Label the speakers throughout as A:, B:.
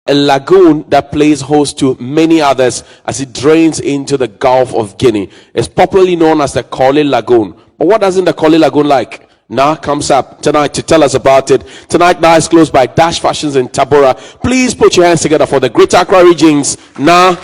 A: a lagoon that plays host to many others as it drains into the Gulf of Guinea. It's popularly known as the Korle Lagoon. But what doesn't the Korle Lagoon like? Naa comes up tonight to tell us about it. Tonight, Naa is closed by Dash Fashions in Tabora. Please put your hands together for the Greater Accra regions. Naa.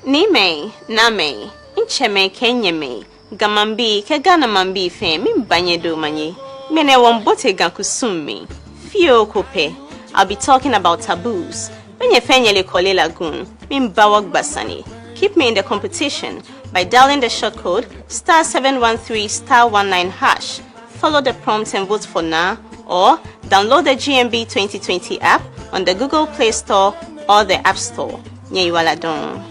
B: Nime, Name, Incheme, Kenyame, Gamambi, Kagana Mambi fame, Banyedo Manye, Mene Wambote Gakusumi, Fio Kope. I'll be talking about taboos. When you fenyele Korle Lagoon, Mimbawak Basani. Keep me in the competition by dialing the short code *713*19#. Follow the prompts and vote for Naa, or download the GMB 2020 app on the Google Play Store or the App Store. Nyewaladon.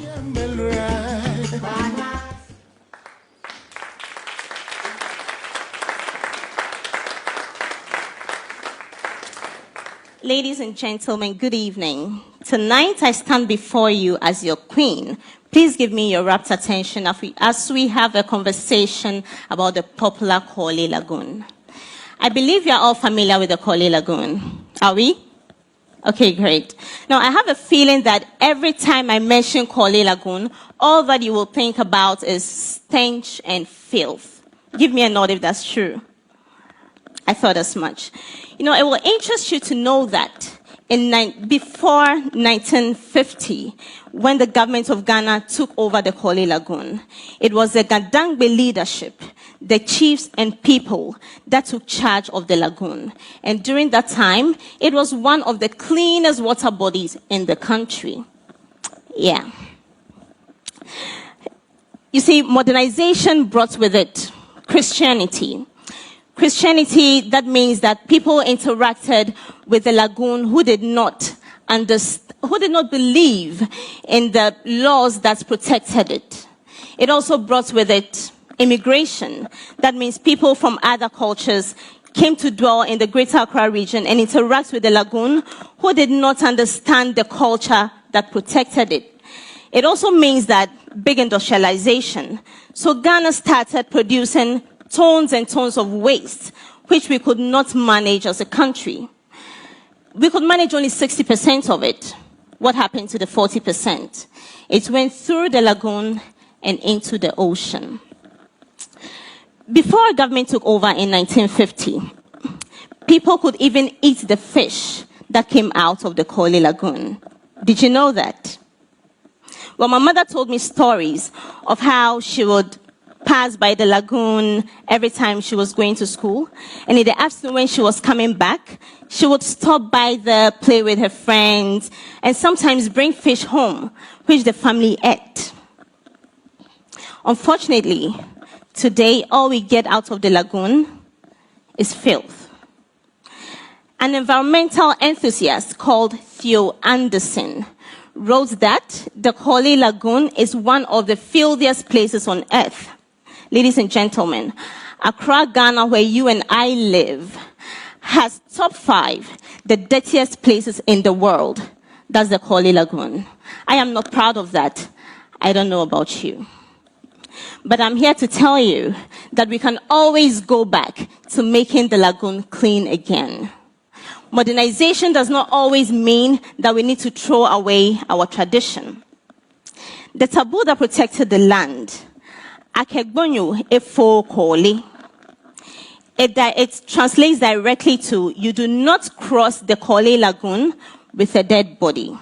B: Ladies and gentlemen, good evening. Tonight I stand before you as your queen. Please give me your rapt attention as we have a conversation about the popular Korle Lagoon. I believe you are all familiar with the Korle Lagoon. Are we? Okay, great. Now, I have a feeling that every time I mention Korle Lagoon, all that you will think about is stench and filth. Give me a nod if that's true. I thought as much. You know, it will interest you to know that before 1950, when the government of Ghana took over the Korle Lagoon, it was the Gadangbe leadership, the chiefs and people that took charge of the lagoon. And during that time, it was one of the cleanest water bodies in the country. Yeah. You see, modernization brought with it Christianity. Christianity, that means that people interacted with the lagoon who did not believe in the laws that protected it. It also brought with it immigration. That means people from other cultures came to dwell in the Greater Accra region and interact with the lagoon who did not understand the culture that protected it. It also means that big industrialization. So Ghana started producing tons and tons of waste, which we could not manage as a country. We could manage only 60% of it. What happened to the 40%? It went through the lagoon and into the ocean. Before government took over in 1950, people could even eat the fish that came out of the Korle Lagoon. Did you know that? Well, my mother told me stories of how she would pass by the lagoon every time she was going to school. And in the afternoon when she was coming back, she would stop by there, play with her friends, and sometimes bring fish home, which the family ate. Unfortunately, today all we get out of the lagoon is filth. An environmental enthusiast called Theo Anderson wrote that the Korle Lagoon is one of the filthiest places on earth. Ladies and gentlemen, Accra, Ghana, where you and I live, has top 5 the dirtiest places in the world. That's the Korle Lagoon. I am not proud of that. I don't know about you. But I'm here to tell you that we can always go back to making the lagoon clean again. Modernization does not always mean that we need to throw away our tradition. The taboo that protected the land, Akegbonyo efo Korle. It translates directly to, you do not cross the Korle Lagoon with a dead body.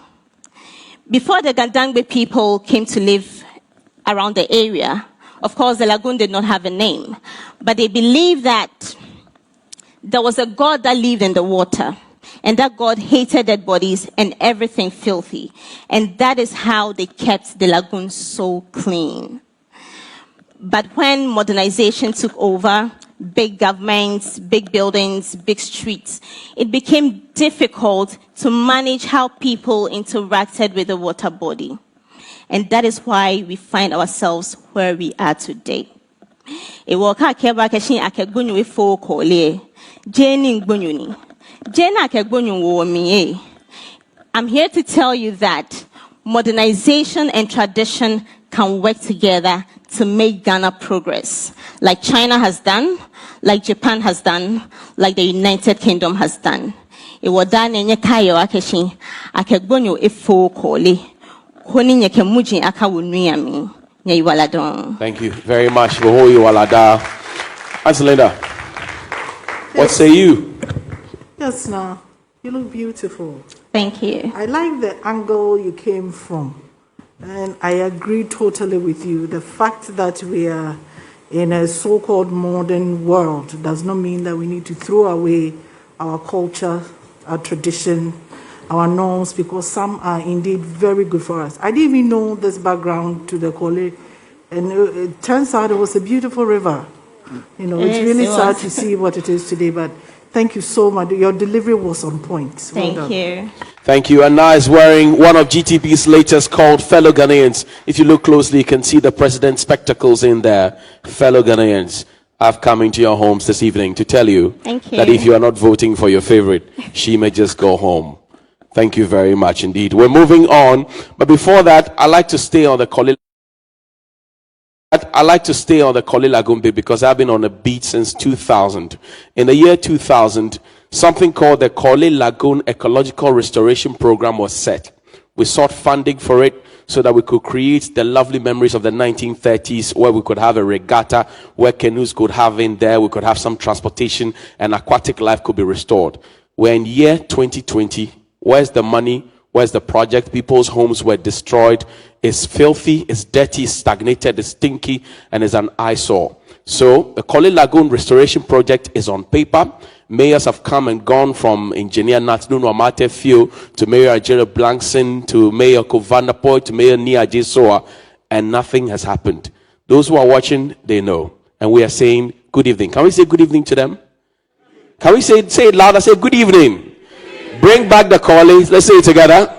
B: Before the Gadangbe people came to live around the area, of course the lagoon did not have a name, but they believed that there was a God that lived in the water, and that God hated dead bodies and everything filthy. And that is how they kept the lagoon so clean. But when modernization took over, big governments, big buildings, big streets, it became difficult to manage how people interacted with the water body. And that is why we find ourselves where we are today. I'm here to tell you that modernization and tradition can work together to make Ghana progress, like China has done, like Japan has done, like the United Kingdom has done. It was done in Yakayo Akeshi, Akebonyo Efo Kole, Honi Yakemuji Akawunuyami, Yaiwaladon.
A: Thank you very much. Bohoyi Walada. Anselina, what say you?
C: Yes, Naa, you look beautiful.
B: Thank you.
C: I like the angle you came from, and I agree totally with you. The fact that we are in a so-called modern world does not mean that we need to throw away our culture, our tradition, our norms, because some are indeed very good for us. I didn't even know this background to the college, and it turns out it was a beautiful river. You know, it's really sad to see what it is today, but thank you so much. Your delivery was on point.
B: Thank you.
A: Thank you. And Naa is wearing one of GTP's latest called Fellow Ghanaians. If you look closely, you can see the president's spectacles in there. Fellow Ghanaians, I've come into your homes this evening to tell you that if you are not voting for your favorite, she may just go home. Thank you very much indeed. We're moving on. But before that, I'd like to stay on the Koli Lagoon bit because I've been on a beat since 2000. In the year 2000, something called the Koli Lagoon Ecological Restoration Program was set. We sought funding for it so that we could create the lovely memories of the 1930s where we could have a regatta, where canoes could have in there, we could have some transportation, and aquatic life could be restored. We're in year 2020. Where's the money? Where's the project? People's homes were destroyed. It's filthy, it's dirty, it's stagnated, it's stinky, and it's an eyesore. So the Koli Lagoon Restoration Project is on paper. Mayors have come and gone, from Engineer Natnunu Amate Fio to Mayor Ajere Blankson to Mayor Kovandapoy to Mayor Nia Jesoa, and nothing has happened. Those who are watching, they know. And we are saying good evening. Can we say good evening to them? Can we say it louder? Say good evening. Bring back the Koli. Let's say it together.